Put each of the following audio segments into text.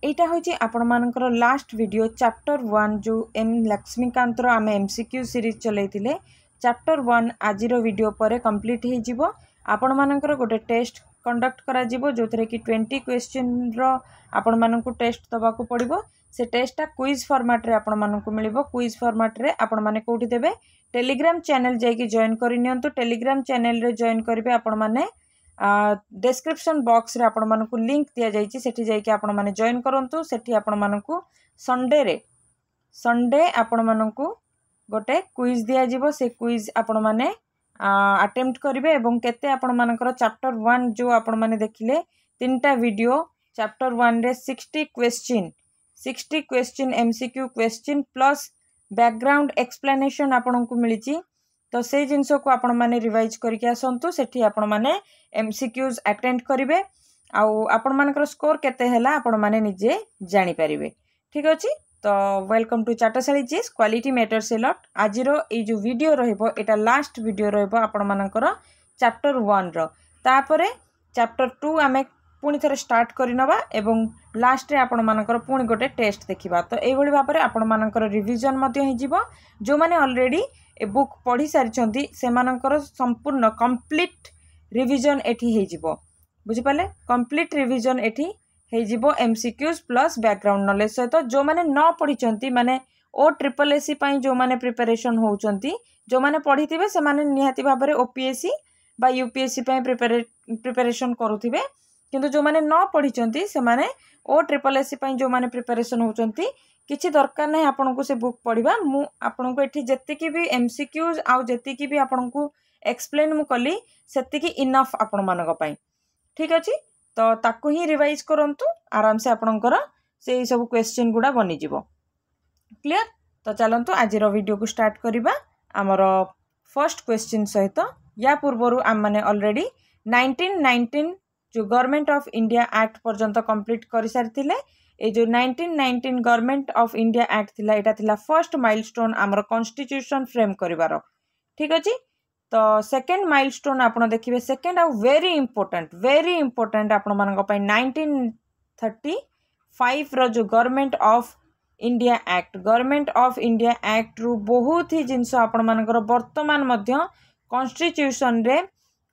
एटा होची आपण मानकर लास्ट वीडियो चैप्टर 1 जो एम लक्ष्मीकांत रो आम एमसीक्यू सीरीज चलैतिले चैप्टर 1 आज वीडियो पर कंप्लीट हो जिवो। आपण मानकर गोटे टेस्ट कंडक्ट करा जिवो जोथरे कि 20 क्वेश्चन रो आपण मानकु टेस्ट दबाकू पड़िबो। से टेस्टा क्विज फॉर्मेट रे आपण मानकु मिलिबो। क्विज फॉर्मेट रे आपण माने कोठी देबे टेलीग्राम चैनल जाई जॉइन करि नियंतु। टेलीग्राम चैनल रे जॉइन करिवे आपण माने डिस्क्रिप्शन बॉक्स रे आपण मानकु लिंक दिया जाइछि सेठी जाइके आपण माने जॉइन करंतु। सेठी आपण मानकु संडे आपण मानकु गोटे क्विज दिया जिवो। से क्विज आपण माने अटेम्प्ट करिवे एवं केते आपण मानकर चैप्टर 1 जो आपण माने देखिले तीनटा वीडियो चैप्टर 1 रे 60 question MCQ question plus background explanation आपनको मिलिछि। तो से जिनस को आपण माने रिवाइज करके आसंतु। सेठी आपण माने एमसीक्यूज अटेंड करिवे आउ आपण मानकर स्कोर केते हैला आपण माने निजे जानि परिवे। ठीक अछि। तो welcome to Chatshali GS quality matters a lot. आज रो ए जो वीडियो रहबो एटा लास्ट वीडियो रहबो आपण मानकर चैप्टर 1 रो। तापरे चैप्टर 2 आमे पुणी थरे स्टार्ट करिनबा एवं लास्ट रे आपण मानकर पुणी गोटे टेस्ट देखिबा। तो एई भली भाबरे आपण मानकर रिवीजन मध्ये हि जिवो। जो माने ऑलरेडी ए बुक पढ़ी सारी से मानकर संपूर्ण कंप्लीट रिवीजन एठी हे जिवो। बुझि पाले कंप्लीट रिवीजन एठी हे जिवो एमसीक्यूज प्लस बैकग्राउंड नॉलेज सहित। जो माने न पढ़ी माने ओ ट्रिपल एससी पई जो माने प्रिपरेशन होउचंती जो माने पढ़ीथिबे से माने निहाती भाबरे ओपीएससी बा यूपीएससी पई प्रिपरेशन करूथिबे। किंतु जो माने न पढ़ी से माने ओ ट्रिपल एससी पई जो माने प्रिपरेशन होउचंती किछि दरकार नहीं आपनको से बुक पढ़ा। मु आपनको एठी जत्तिकी भी एमसीक्यूज आउ जत्तिकी भी आपनको एक्सप्लेन मु कली सेत्तिकी इनफ आपण मानक पई। ठीक अछि। तो ताकू ही रिवाइज करंतु आराम से आपणकर से सब क्वेश्चन गुडा बनि जिवो। क्लियर। तो चलंतु आज रो वीडियो को स्टार्ट करिबा हमर फर्स्ट क्वेश्चन सहित। या पूर्वरु आम माने ऑलरेडी 1919 जो गवर्नमेंट ऑफ इंडिया एक्ट पर्यंत कंप्लीट करि सारिथिले। ए जो 1919 गवर्नमेंट ऑफ इंडिया एक्ट थिला एटा थिला फर्स्ट माइलस्टोन आमर कॉन्स्टिट्यूशन फ्रेम करिवार। ठीक अछि। तो सेकंड माइलस्टोन आपण देखिबे सेकंड आ वेरी इंपोर्टेंट आपण मानक पई 1935 रो जो गवर्नमेंट ऑफ इंडिया एक्ट रु बहुत ही जिंस आपण मानकर वर्तमान मध्य कॉन्स्टिट्यूशन रे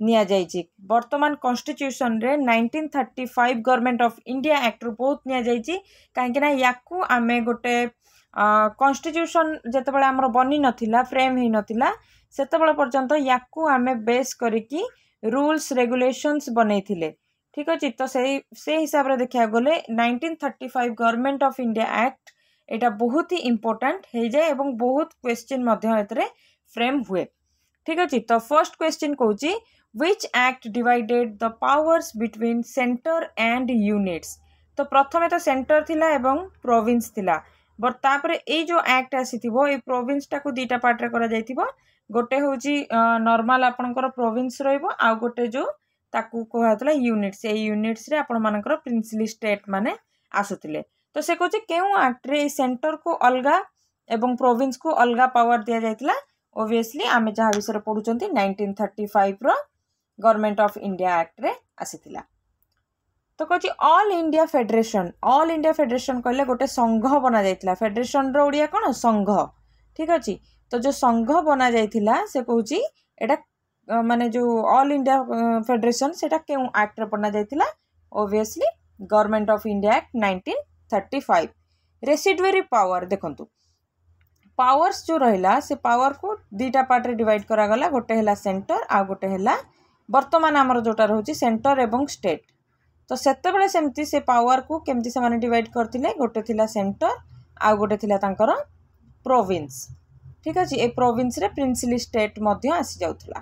निया जाइछि। वर्तमान कॉन्स्टिट्यूशन रे 1935 गवर्नमेंट ऑफ इंडिया एक्ट रु बहुत निया जाइछि। काहे ना याकू आमे गोटे कॉन्स्टिट्यूशन जेतेबेले हमर बनी नथिला फ्रेम ही नथिला सेतेबेले पर्यंत याकू आमे बेस करिकी रूल्स रेगुलेशंस बनैथिले। ठीक अछि। तो से हिसाब रे देखिया गले 1935 गवर्नमेंट ऑफ इंडिया एक्ट एटा बहुत ही इंपोर्टेंट हे जाय एवं बहुत क्वेश्चन मध्य एतरे फ्रेम हुए। ठीक अछि। तो फर्स्ट क्वेश्चन कहूची Which act divided the powers between center and units? तो प्रथमे तो सेंटर थिला एवं प्रोविंस थिला। बट तापरे ए जो एक्ट आसीथिबो ए प्रोविंस टाको दीटा पार्ट रे करा जायथिबो। गोटे होची नॉर्मल आपनकर प्रोविंस रहइबो आ गोटे जो ताकू कोहातला यूनिट्स। ए यूनिट्स रे आपण मानकर प्रिंसिपल स्टेट माने आसुथिले। तो से कहूची केउ एक्ट रे सेंटर को अलगा एवं प्रोविंस को अलगा पावर दिया जायतिला। ऑब्वियसली आमे जहा विषय पढुचंती 1935 रो गवर्नमेंट ऑफ इंडिया एक्ट रे आसीथिला। तो कहछि ऑल इंडिया फेडरेशन कहले गोटे संघ बना जायतिला। फेडरेशन रो ओडिया कोन संघ। ठीक अछि। तो जो संघ बना जायतिला से कहछि एटा माने जो ऑल इंडिया फेडरेशन सेटा केउ एक्ट रे बना जायतिला। Obviously government of India act 1935। Residuary power देखंतु पावर्स जो रहिला से पावर को दीटा पार्ट रे डिवाइड करा गला। गोटे हैला सेंटर आ गोटे हैला वर्तमान आमर जोटा रहउची सेंटर एवं स्टेट। तो सेतेबेले सेमती से पावर को केमती से माने डिवाइड करथिले। गोटे थिला सेंटर आ गोटे थिला तांकर प्रोविंस। ठीक अछि। ए प्रोविंस रे प्रिंसिपल स्टेट मध्य आसी जाउथला।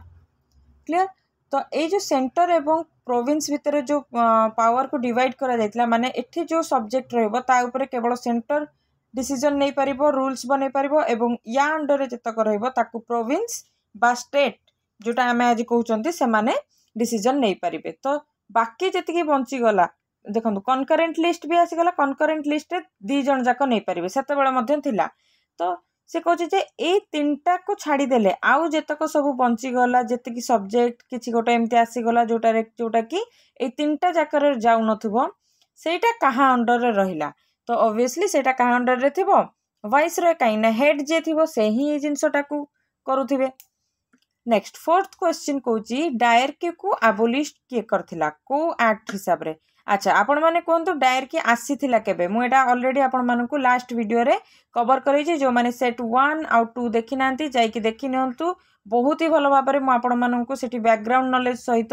क्लियर। तो ए जो सेंटर एवं प्रोविंस भितर जो पावर को डिवाइड करा जायतिला माने एठी जो सब्जेक्ट रहबो ता ऊपर केवल सेंटर डिसीजन नै परिबो रूल्स बनै परिबो एवं या अंडर रे जतक रहबो ताकू प्रोविंस बा स्टेट जोटा आमे आज कहउचंती से माने डिसीजन नै परिबे। तो बाकी जतिकी बंची गला देखंतु कनकरेंट लिस्ट भी आसी गला। कनकरेंट लिस्ट रे 2 जण जाक नै परिबे सेतेबेले मध्य थिला। तो से कहउची जे ए तीनटा को छाडी देले आउ जतक सब बंची गला जतिकी सब्जेक्ट किछि गोटे एमती आसी गला जोटा कि ए तीनटा जाकर जाउ नथुबो सेटा कहाँ अंडर रे रहिला तो ऑब्वियसली सेटा कहाँ अंडर रे थिबो वाइसरॉय कहीं हेड जे थिबो से ही जिनसटा को करूथिबे। नेक्स्ट फोर्थ क्वेश्चन कहूची डायरकी को अबोलिश किए करथिला को एक्ट हिसाब रे। अच्छा आपण माने कहंतु डायरकी आसीथिला केबे मु एटा ऑलरेडी आपण मानकु लास्ट वीडियो रे कवर करैछि जो माने सेट 1 आउ 2 देखि नांती जाई कि देखि नियंतु बहुत ही भलो भाबरे मु आपण मानकु सेठी बैकग्राउंड नॉलेज सहित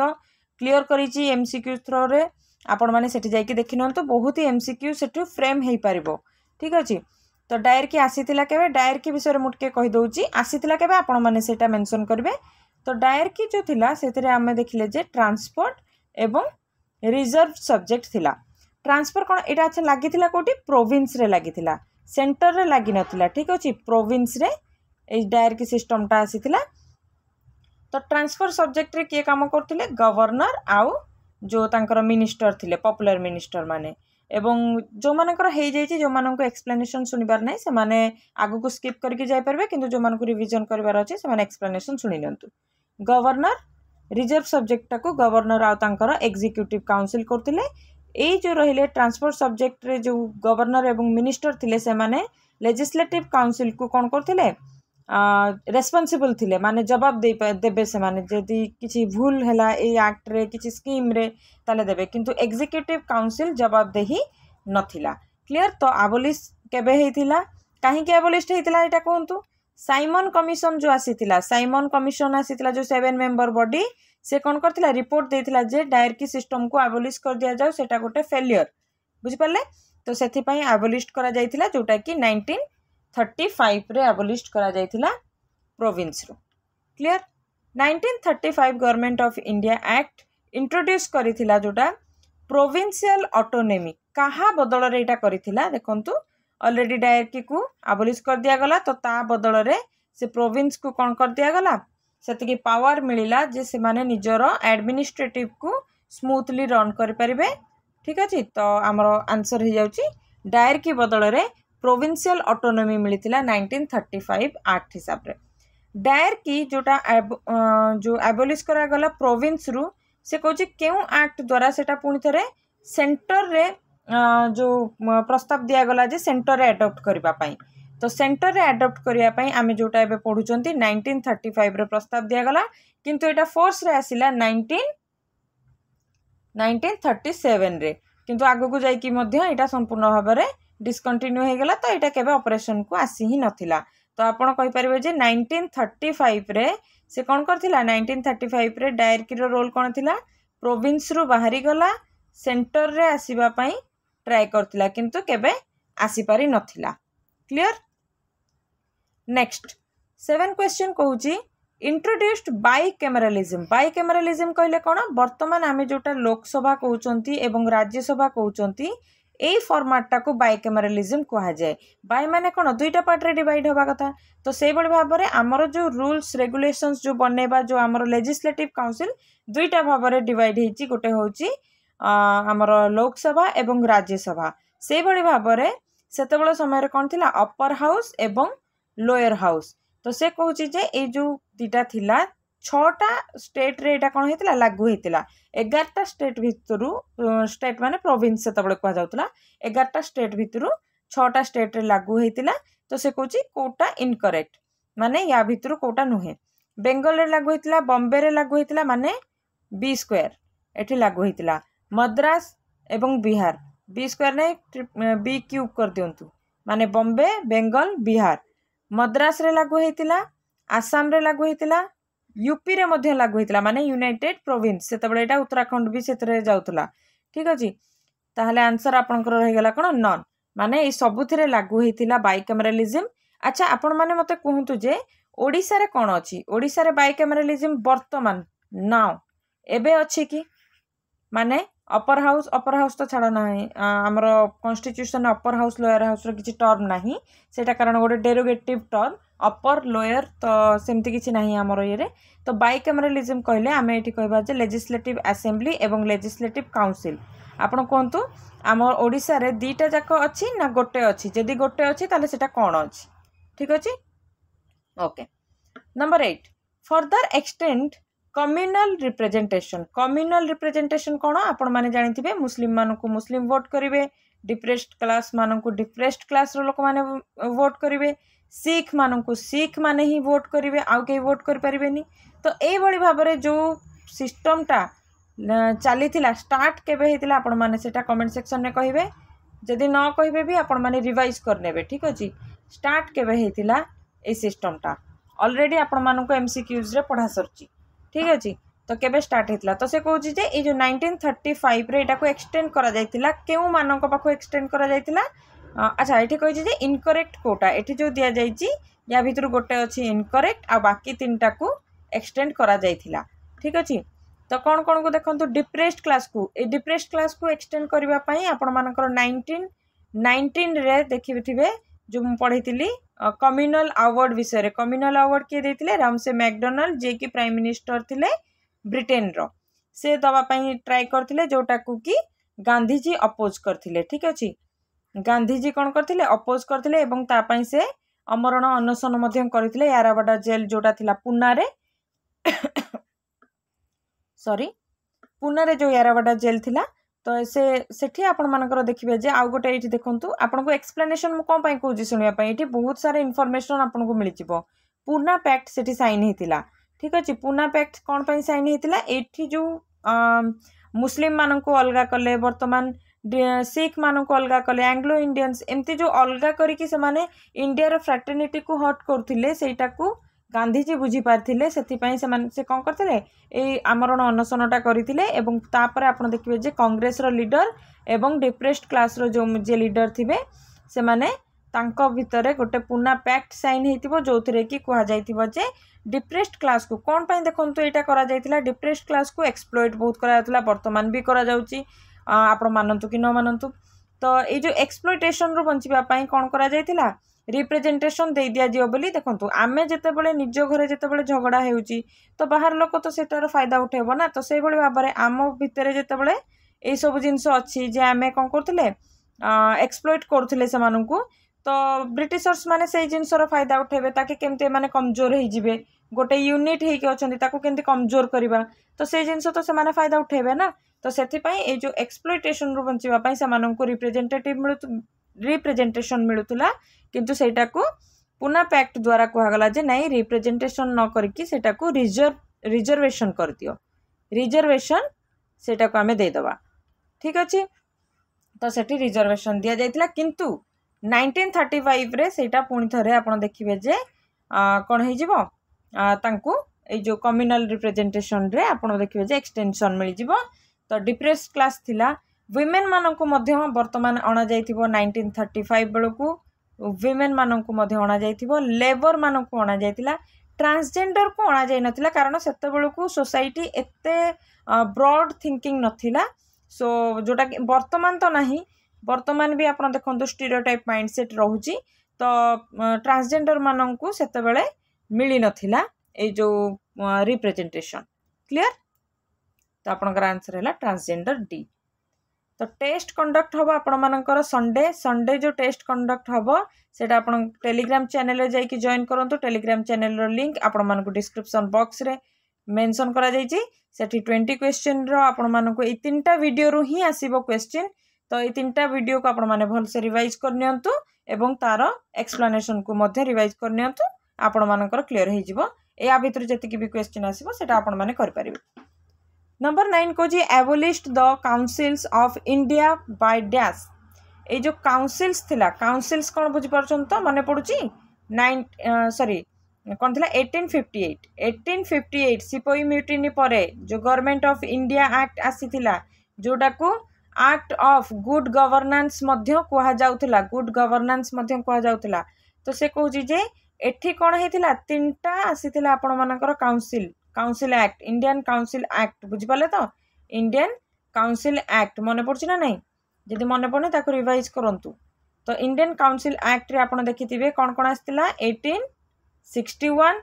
क्लियर करिछि एमसीक्यू थ्रो रे आपण माने सेठी जाई कि देखि नियंतु बहुत ही एमसीक्यू सेठु फ्रेम हेई परिबो ठीक अछि। तो डायरकी आसीथिला केबे डायरकी विषय रे मुटके कहि दउची आसीथिला केबे आपण माने सेटा मेंशन करबे। तो डायरकी जो थिला सेथिरे हमें देखिले जे ट्रांसपोर्ट एवं रिजर्व सब्जेक्ट थिला। ट्रांसफर कोन एटा अच्छा लागिथिला कोठी प्रोविंस रे लागिथिला सेंटर रे लागि नथिला ठीक अछि प्रोविंस रे ए डायरकी सिस्टम टा आसीथिला। तो ट्रांसफर सब्जेक्ट रे के काम करथिले गवर्नर आउ जो तांकर मिनिस्टर थिले पॉपुलर मिनिस्टर माने एवं जो मानकर हे जाइछि जो मानको एक्सप्लेनेशन सुनिबार नै से माने आगु को स्किप करके जाय परबे किंतु जो मानको रिवीजन करबार अछि से माने एक्सप्लेनेशन सुनि नियंतु। गवर्नर रिजर्व सब्जेक्ट को गवर्नर आउ तांकर एग्जीक्यूटिव काउंसिल करथिले ए जो रहिले ट्रांसपोर्ट सब्जेक्ट रे जो गवर्नर एवं मिनिस्टर थिले से माने लेजिस्लेटिव काउंसिल को कोन करथिले रेस्पोंसिबल थिले माने जवाब देबे से माने जदी किछि भूल हैला ए एक्ट रे किछि स्कीम रे ताले देबे किंतु एग्जीक्यूटिव काउंसिल जवाब देही नथिला। क्लियर तो अबोलिश केबे हेतिला काहे के अबोलिश हेतिला एटा कोहंतु साइमन कमिशन जो आसीथिला साइमन कमिशन आसीथिला जो 7 मेंबर बॉडी से कोन करथिला रिपोर्ट देथिला जे डायरकी सिस्टम को अबोलिश कर दिया जाउ सेटा गोटे फेलियर बुझि परले। तो सेथि पई अबोलिश करा जायथिला जोटा कि 1935 रे अबोलिश करा जायथिला प्रोविंस रो। Clear 1935 government of India act introduce करिथिला जोटा प्रोविंशियल ऑटोनॉमी कहा बदल रे एटा करिथिला देखंतु ऑलरेडी डायरकी को अबोलिश कर दिया गला तो ता बदल रे से प्रोविंस को कोन कर दिया गला सेति पावर मिलिला जे से माने निजर एडमिनिस्ट्रेटिव को स्मूथली रन कर परिबे ठीक अछि। तो हमर आंसर हो जाउची डायरकी बदल रे प्रोविंशियल ऑटोनॉमी मिलिथिला 1935 एक्ट हिसाब रे। डायरकी जोटा जो अबोलिश करा गला प्रोविंस रु से कहूची केउ एक्ट द्वारा सेटा पुनी थरे सेंटर रे जो प्रस्ताव दिया गला जे सेंटर रे अडॉप्ट करबा पई तो सेंटर रे अडॉप्ट करिया पई आमे जोटा एबे पढुचंती 1935 रे प्रस्ताव दिया गला किंतु एटा फोर्स रे आसिला 1937 रे किंतु आगु को जाई कि मध्य एटा संपूर्ण भाव रे डिस्कंटिन्यू हे गला तो एटा केबे ऑपरेशन को आसी ही नथिला। तो आपण कहि परिबे जे 1935 रे से कोन करथिला 1935 रे डायरकी रो रोल कोन थिला प्रोविंस रु बाहरी गला सेंटर रे आसीबा पई ट्राई करथिला किंतु केबे आसी पारि नथिला। क्लियर नेक्स्ट 7 क्वेश्चन कहूची इंट्रोड्यूस्ड बाइकैमरलिज्म कहले कोन वर्तमान आमे जोटा लोकसभा कहउचंती एवं राज्यसभा कहउचंती एई फॉर्मेट को बाइकैमरलिज्म कहा जाए। बाय माने कोन दुईटा पार्ट रे डिवाइड होबा कथा तो सेई बळी भाव रे हमर जो रूल्स रेगुलेशंस जो बनेबा जो हमर लेजिस्लेटिव काउंसिल दुईटा भाव रे डिवाइड हेची गोटे होची हमर लोकसभा एवं राज्यसभा सेई बळी भाव रे सेतेबेले समय रे कोन थिला अपर हाउस एवं लोअर हाउस। तो से कहूची जे ए जो दीटा थिला 6टा स्टेट रे एटा कोन हेतिला लागू हेतिला 11टा स्टेट भितरु स्टेट माने प्रोविंस सेतेबेले कहा जाउतला 11टा स्टेट भितरु 6टा स्टेट रे लागू हेतिला। तो से कहूची कोटा इनकरेक्ट माने या भितरु कोटा नुहे बेंगल रे लागू हेतिला बॉम्बे रे लागू हेतिला माने बी स्क्वायर एठी लागू हेतिला मद्रास एवं बिहार बी स्क्वायर ने बी क्यूब कर दियंतु माने बॉम्बे बेंगल बिहार मद्रास रे लागू हेतिला आसाम रे लागू हेतिला यूपी रे मध्य लागू हेतिला माने यूनाइटेड प्रोविंस सेतबेले एटा उत्तराखंड भी सेतरे जाउतला ठीक अछि। ताहले आंसर आपनकर रहि गेला कोन नॉन माने ए सबुथिरे लागू हेतिला बाइकैमरलिज्म। अच्छा आपण माने मते कहंतु जे ओडिसा रे कोन अछि ओडिसा रे बाइकैमरलिज्म वर्तमान नाउ एबे अछि कि माने अपर हाउस तो छाड़ ना आमर constitution upper house lower house रो किछि टर्म नाही सेटा कारण गोटे डेरोगेटिव टर्म अपर लोअर तो सेमती किछि नाही आमर ये रे। तो बाइकैमरलिज्म कहले आमे एठी कहबा जे लेजिस्लेटिव असेंबली एवं लेजिस्लेटिव काउंसिल आपण कोंतु आमर ओडिसा रे दीटा जाक अछि ना गोटे अछि जदी गोटे अछि ताले सेटा कोन अछि ठीक अछि। Okay number 8 further extend communal representation कौन आपण मैंने जानी मुस्लिम मानक मुस्लिम वोट करेंगे डिप्रेस्ड क्लास मानक डिप्रेस्ड क्लास लोक मैंने वोट करेंगे सिख मानक सिख माने ही वोट करेंगे आउ कहीं वोट करें तो यही भाव में जो सिस्टमटा चली स्टार्ट केबे हेतिला आपण माने सेटा कमेंट सेक्शन में कहिबे जदि न कहिबे भी आपण माने रिवाइज करनेबे ठीक अछि स्टार्ट केबे हेतिला ए सिस्टमटा ऑलरेडी आपण मानक एमसीक्यूज रे पढ़ा सरची ठीक अछि तो केबे स्टार्ट हेतिला तो से कहूची जे ए जो 1935 रे एटा को एक्सटेंड करा जायतिला केउ मानक पाखो एक्सटेंड करा जायतिला अच्छा एठी कहिची जे इनकरेक्ट कोटा एठी जो दिया जायची या भितर गोटे अछि इनकरेक्ट आ बाकी तीनटा को एक्सटेंड करा जायतिला ठीक अछि तो कौन कौन को देखो डिप्रेस्ड क्लास को ए डिप्रेस्ड क्लास को एक्सटेंड करबा पई आपण मानकर 1919 रे देखिबे जो मु पढ़ी कम्युनल अवार्ड विषय रे कम्युनल अवार्ड किए देथिले रामसे मैकडोनाल्ड जे कि प्राइम मिनिस्टर थिले ब्रिटेन रो से दवा पई ट्राई करथिले जोटा को कि गांधी जी अपोज करथिले ठीक अछि गांधी जी कोन करथिले अपोज करथिले एवं ता पई से अमरण अनशन मध्यम करथिले यारावाडा जेल जोटा थिला पुना रे सॉरी पुना रे जो यारावाडा जेल थिला तो से सेठी आपण मानकर देखिबे जे आउ गोटे एठी देखंतु आपण को एक्सप्लेनेशन मु कोन पई कहूजी सुनिया पई एठी बहुत सारे इन्फॉर्मेशन आपण को मिलि जिवो पुना पैक्ट सेठी साइन हेतिला ठीक अछि पुना पैक्ट कोन पई साइन हेतिला एठी जो मुस्लिम मानन को अलगा कले वर्तमान सिख मानन को अलगा कले एंग्लो इंडियंस एमती जो अलगा करी कि से माने इंडिया रो फ्रैटर्निटी को हट करथिले सेटा को गांधीजी बुझी पारथिले सेथिपाई से कौन करथिले ए आमरण अनशनटा करथिले एवं तापर आपण देखिबे जे कांग्रेस रो लीडर एवं डिप्रेस्ड क्लास रो जो जे लीडर थिबे से माने तांको भितरे गोटे पुना पैक्ट साइन हेतिबो जोथरे कि कुहा जायतिबो जे डिप्रेस्ड क्लास को कोन पई देखंतु एटा करा जायतिला डिप्रेस्ड क्लास को एक्सप्लॉइट बहुत करा जायतिला वर्तमान भी करा जाउची आपण मानंतु कि न मानंतु तो ए जो एक्सप्लॉइटेशन रो बंचिबा पई कोन करा जायतिला रिप्रेजेंटेशन दे दिया जियो बोली देखंतु आमे जेते बेले निज घरे जेते बेले झगड़ा हेउची तो बाहर लोक तो सेटार फायदा उठेबो ना तो सेही बळे भाबरे आम भितरे जेते बेले ए सब जिंस अछि जे आमे कोन करथिले एक्सप्लॉइट करथिले से माननकु तो ब्रिटिशर्स माने सेही जिंसर फायदा उठेबे ताके केमते माने कमजोर हे जिवे गोटे यूनिट हे के अछंती ताको केमते कमजोर करबा तो सेही जिंस तो से माने फायदा उठेबे ना तो सेति पई ए जो एक्सप्लॉइटेशन रो बंचिबा पई से माननकु रिप्रेजेंटेशन मिलुतला किंतु सेटा को पुना पैक्ट द्वारा कहा गला जे नहीं रिप्रेजेंटेशन न करके सेटा को रिजर्वेशन कर दियो रिजर्वेशन सेटा को हमें दे दबा ठीक अछि तो सेठी रिजर्वेशन दिया जायतिला किंतु 1935 रे सेटा पुनी थरे आपण देखिबे जे कोन हे जिवो तांकू ए जो कम्युनल रिप्रेजेंटेशन रे आपण देखिबे जे एक्सटेंशन मिल जिवो तो डिप्रेस्ड क्लास थिला वुमेन माननकु मध्य वर्तमान अणा जायतिबो 1935 बेलकु वुमेन माननकु मध्य अणा जायतिबो लेबर माननकु अणा जायतिला ट्रांसजेंडर को अणा जाय नथिला कारण सेते बेलकु सोसाइटी एते ब्रॉड थिंकिंग नथिला सो जोटा वर्तमान तो नाही वर्तमान भी आपण देखंतु स्टीरियोटाइप माइंडसेट रहउची तो ट्रांसजेंडर माननकु सेते बेले मिली नथिला ए जो रिप्रेजेंटेशन क्लियर तो आपनकर आंसर हैला ट्रांसजेंडर डी तो टेस्ट कंडक्ट हम आपण मानकर संडे जो टेस्ट कंडक्ट हम सेटा आपण टेलीग्राम चैनल रे जाई जॉइन करंतु टेलीग्राम चैनल रो लिंक आपण मानक डिस्क्रिप्शन बॉक्स रे मेंशन करा जाई छी सेठी 20 क्वेश्चन रो आपण मानक ए तीनटा वीडियो रो ही आसीबो क्वेश्चन तो ए तीनटा वीडियो को आपण माने भल से रिवाइज करनियंतु एवं तार एक्सप्लेनेशन को मध्य रिवाइज करनियंतु आपण मानकर क्लियर हे जिवो ए भीतर जति भी क्वेश्चन आसीबो सेटा आपण माने कर परिबे नंबर 9 को जी abolished the councils of India by dash ए जो काउंसिल्स थिला काउंसिल्स कोन बुझी परछन तो माने पडुची 9 सॉरी कोन थिला 1858 सिपोई म्यूटिनी परे जो गवर्नमेंट ऑफ इंडिया एक्ट आसीथिला जोटा को एक्ट ऑफ गुड गवर्नेंस मध्य कुहा जाउथिला गुड गवर्नेंस मध्य कुहा जाउथिला तो से कहूची जे एठी कोन हेतिला तीनटा आसीथिला आपण मानकर council act Indian council act बुझी पाले तो इंडियन काउंसिल एक्ट मन पड़छ ना नहीं जदि मन पड़े ताको रिवाइज करंतु तो इंडियन काउंसिल एक्ट रे आपण देखिथिबे कोन कोन आस्तिला 1861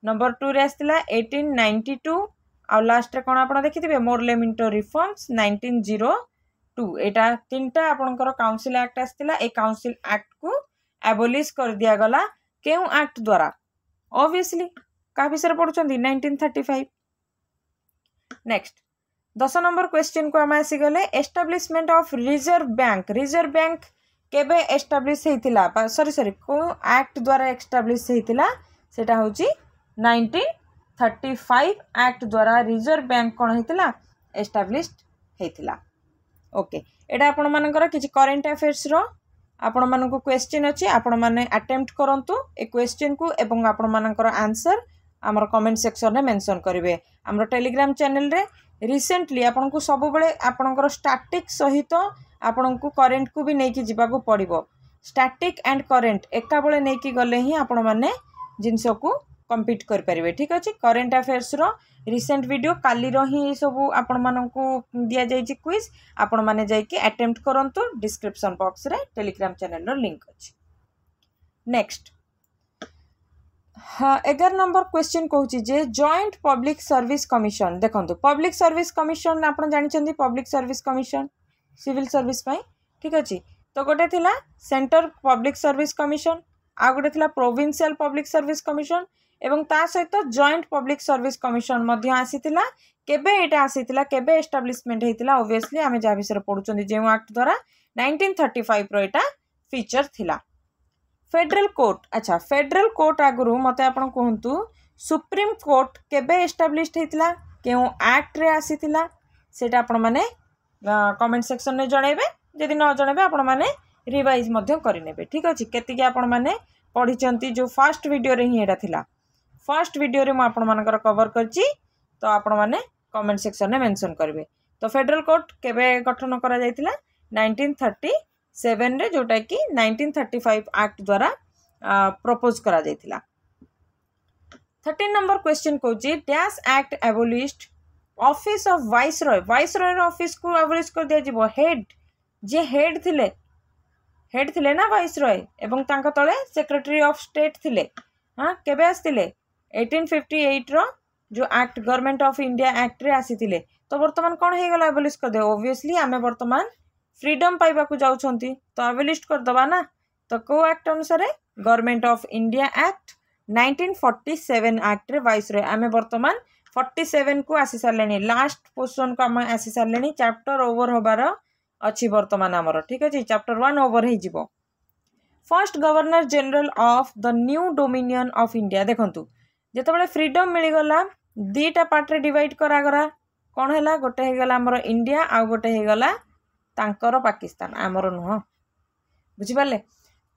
नंबर 2 रे आस्तिला 1892 आ लास्ट रे कोन आपण देखिथिबे मोरलेमिंटो रिफॉर्म्स 1902 एटा तीनटा आपनकर काउंसिल एक्ट आस्तिला ए काउंसिल एक्ट को एबोलिश कर दिया गला केउ एक्ट द्वारा ऑब्वियसली का विषय पढ़ुचंदी 1935 नेक्स्ट 10 नंबर क्वेश्चन को आम आसीगले एस्टाब्लिशमेंट ऑफ रिजर्व बैंक केबे एस्टाब्लिश होइतिला सॉरी को एक्ट द्वारा एस्टाब्लिश होइतिला सेटा होची 1935 एक्ट द्वारा रिजर्व बैंक कोन होइतिला एस्टाब्लिश होइतिला ओके एटा आपण मानकर किछि करंट अफेयर्स रो आपण मानको क्वेश्चन अछि आपण माने अटेम्प्ट करंतु ए क्वेश्चन को एवं आपण मानकर आंसर हमर कमेंट सेक्शन रे मेंशन करिवे हमर टेलीग्राम चैनल रे रिसेंटली आपण को सब बेले आपणकर स्टैटिक सहित आपण को करंट को भी नै कि जिबा को पड़िबो स्टैटिक एंड करंट एका बेले नै कि गले ही आपण माने जिंस को कंप्लीट कर परिवे ठीक अछि करंट अफेयर्स रो रिसेंट वीडियो काली रो ही सब आपण मानकू दिया जाय छि क्विज आपण माने जाय कि अटेम्प्ट करंतु डिस्क्रिप्शन बॉक्स रे टेलीग्राम चैनल रो लिंक अछि नेक्स्ट 11 नंबर क्वेश्चन कहूँ जे जॉइंट पब्लिक सर्विस कमिशन देखो पब्लिक सर्विस कमिशन आप जानते public service commission civil service ठीक अच्छे तो गोटे थिला सेंटर पब्लिक सर्विस कमिशन आ गोटे थिला प्रोविंशियल पब्लिक सर्विस कमिशन एवं ता सहित जॉइंट पब्लिक सर्विस कमिशन मध्य आसीतिला केबे एटा आसीतिला केबे एस्टाब्लिशमेंट हेतिला ऑब्वियसली आमे जा विषय पढुचंदी जे एक्ट द्वारा 1935 रो एटा फीचर थिला फेडरल कोर्ट अच्छा फेडरल कोर्ट आगुरु मते आपण कहंतु सुप्रीम कोर्ट केबे एस्टाब्लिश्ड हेतिला केउ एक्ट रे आसीतिला सेटा आपण माने कमेंट सेक्शन रे जणेबे जदि न जणेबे आपण माने रिवाइज मध्य करिनेबे ठीक अछि केतिके आपण माने पढिचंती जो फर्स्ट वीडियो रे ही एटा थिला फर्स्ट वीडियो रे म आपण मानकर कवर करची तो आपण माने कमेंट सेक्शन रे मेंशन करबे तो फेडरल कोर्ट केबे गठन करा जायतिला 1937 रे जोटा कि 1935 एक्ट द्वारा प्रपोज करा जायतिला 13 नंबर क्वेश्चन कहूची dash act abolished office of viceroy रो ऑफिस को एबोलिश कर दिया जिवो हेड थिले ना वाइसरॉय एवं तांका तळे सेक्रेटरी ऑफ स्टेट थिले हां केबे आस्तिले 1858 रो जो act government of India act रे आसीतिले तो वर्तमान कोन हे गला एबोलिश कर दे ऑब्वियसली आमे वर्तमान फ्रीडम पाइबा को जाउछंती तो एबोलिश कर दबा ना तो को एक्ट अनुसार government of India act 1947 act रे वाइसरॉय आमे वर्तमान 47 को आसी सारलेनी लास्ट पोर्शन को आमे आसी सारलेनी चैप्टर ओवर होबार अछि वर्तमान हमर ठीक अछि चैप्टर 1 ओवर हे जिवो first governor general of the new dominion of India देखंतु जेते बेले फ्रीडम मिली गला दीटा पार्ट रे डिवाइड करा गरा कोन हैला गोटे हे गला हमर इंडिया आ गोटे हे गला तांकर पाकिस्तान हमर नुह बुझि पाले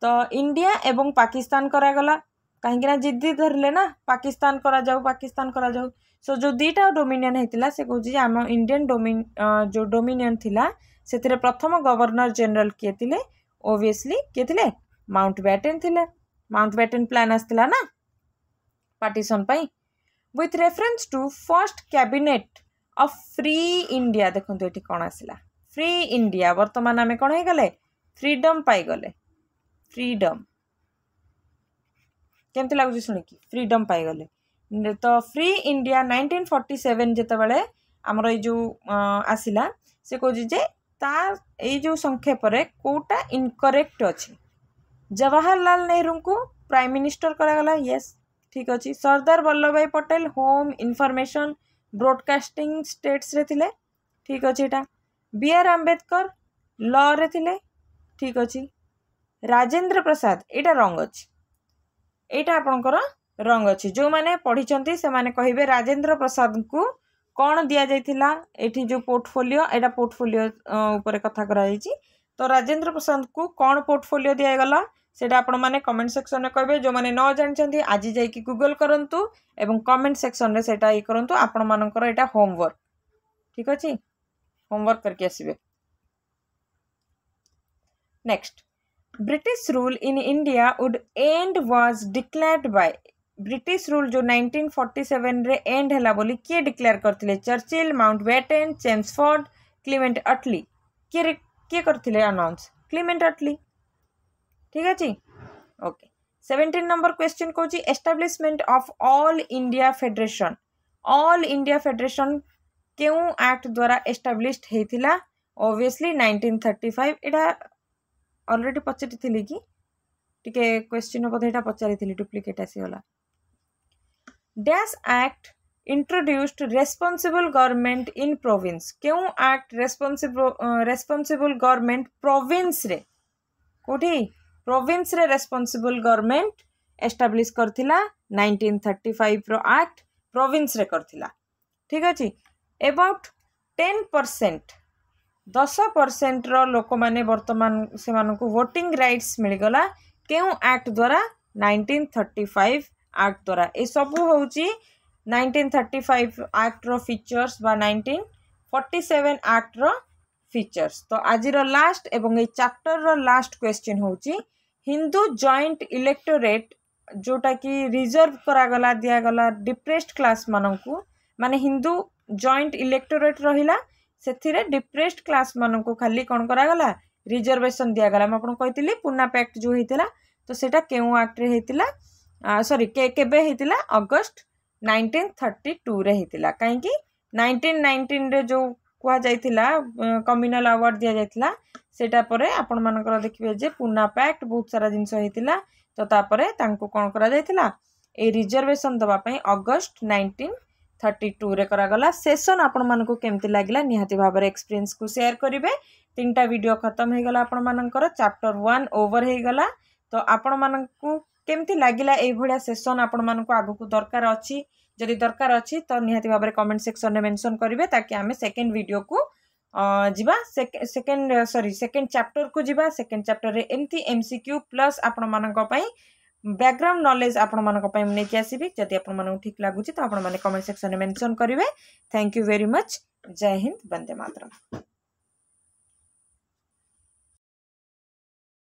तो इंडिया एवं पाकिस्तान करा गला कहीं ना जिद्दी धरले ना पाकिस्तान करा जाऊ सो जो दीटा डोमिनियन हेतिला से कहूँ आम इंडियन जो डोमिनियन थिला से प्रथम गवर्नर जनरल किए थिले ओबियसली किए थिले माउंटबेटन थिले माउंटबेटन प्लान आसला ना पार्टीशन पाई with reference to first cabinet of free India देखो ये कौन आसला फ्री इंडिया वर्तमान आम कौन हो गले फ्रीडम पाई गले फ्रीडम केमती लगुच शुणिकी फ्रीडम पाई गले तो फ्री इंडिया 1947 जितेबाला आमर जो आसला से कहे जे तार ये जो संक्षेप कोटा इनकरेक्ट अच्छी जवाहरलाल नेहरू को प्राइम मिनिस्टर करागला यस ठीक अच्छे सरदार वल्लभ भाई Patel home information broadcasting states रे थिले ठीक अच्छे एटा बी आर आंबेडकर लॉ रे थिले ठीक अच्छे राजेंद्र प्रसाद एटा रंग अच्छी एटा आपणकर रंग अच्छी जो मैंने पढ़ी से माने कहिबे राजेंद्र प्रसाद को कौन दि जाइथिला एठी जो पोर्टफोलियो एटा पोर्टफोलियो ऊपर कथा करा जाइछि तो राजेंद्र प्रसाद को कौन पोर्टफोलियो दिया गला सेटा आपण माने कमेंट सेक्शन में कहबे जो माने न जानछंती आज जाई कि गूगल करंतु एवं कमेंट सेक्शन रे सेटा ई करंतु आपण मानकर एटा होमवर्क ठीक अछि होमवर्क करके आसीबे next British rule in India would end was declared by British rule जो 1947 रे एंड हैला बोली किए डिक्लेयर करथिले Churchill Mountbatten Chelmsford Clement Attlee किए करथिले अनाउंस क्लीमेंट अटली ठीक अछि ओके 17 नंबर क्वेश्चन कहूँ establishment of all India federation क्यों एक्ट द्वारा एस्टाब्लिश्ड हेतिला ऑब्वियसली 1935 एटा ऑलरेडी पचारि थिली कि टिके क्वेश्चन बोधे एटा पचारि थिली डुप्लीकेट आसी गला dash act introduced responsible government in province क्यों एक्ट रेस्पॉन्सिबल गवर्नमेंट प्रोविंस रे कोठी प्रोविंस रे रेस्पॉन्सिबल गवर्नमेंट एस्टाब्लिश करथिला 1935 रो एक्ट प्रोविंस रे करथिला ठीक अछि अबाउट 10% 10% रो लोक माने वर्तमान से मानको वोटिंग राइट्स मिल गला क्यों एक्ट द्वारा 1935 एक्ट द्वारा ए सब होउची 1935 एक्ट रो फीचर्स बा 1947 एक्ट रो फीचर्स तो आज रो लास्ट एवं ए चैप्टर रो लास्ट क्वेश्चन होउची हिंदू जॉइंट इलेक्टोरेट जोटा कि रिजर्व करा गला दिया गला डिप्रेस्ड क्लास माननकू माने हिंदू जॉइंट इलेक्टोरेट रहिला सेथिरे डिप्रेस्ड क्लास माननकू खाली कोन करा गला रिजर्वेशन दिया गला म आपन कहितली पुना पैक्ट जो हेतिला तो सेटा केउ एक्ट रे हेतिला सॉरी केबे हेतिला अगस्त 1932 रे हेतिला काहे कि 1919 रे जो कुआ जाइथिला कम्युनल अवार्ड दिया जाइथिला सेटा परे आपण मानकर देखिबे जे पुना पैक्ट बहुत सारा जिंस हेतिला तो तापरे तांको कोन करा जाइथिला ए रिजर्वेशन दबा पई अगस्त 1932 रे करा गला सेशन आपण मानको केमति लागिला निहाती भाबरे एक्सपीरियंस को शेयर करिवे तीनटा वीडियो खत्म हे गला आपण मानकर चैप्टर 1 ओवर हे गला तो आपण मानको केमति लागिला ए भडिया सेशन आपण मानको आगु को दरकार अछि जदि दरकार अछि तो निहाती भाबरे कमेंट सेक्शन रे मेंशन करिवे ताकि हमें सेकंड वीडियो को जिबा सेकंड चैप्टर को जिबा सेकंड चैप्टर रे एमती एमसीक्यू प्लस आपण मानको पई बैकग्राउंड नॉलेज आपण मानको पई नै कि आसीबी जदि आपण मानको ठीक लागुची तो आपण माने कमेंट सेक्शन रे मेंशन करिवे थैंक यू वेरी मच जय हिंद वंदे मातरम।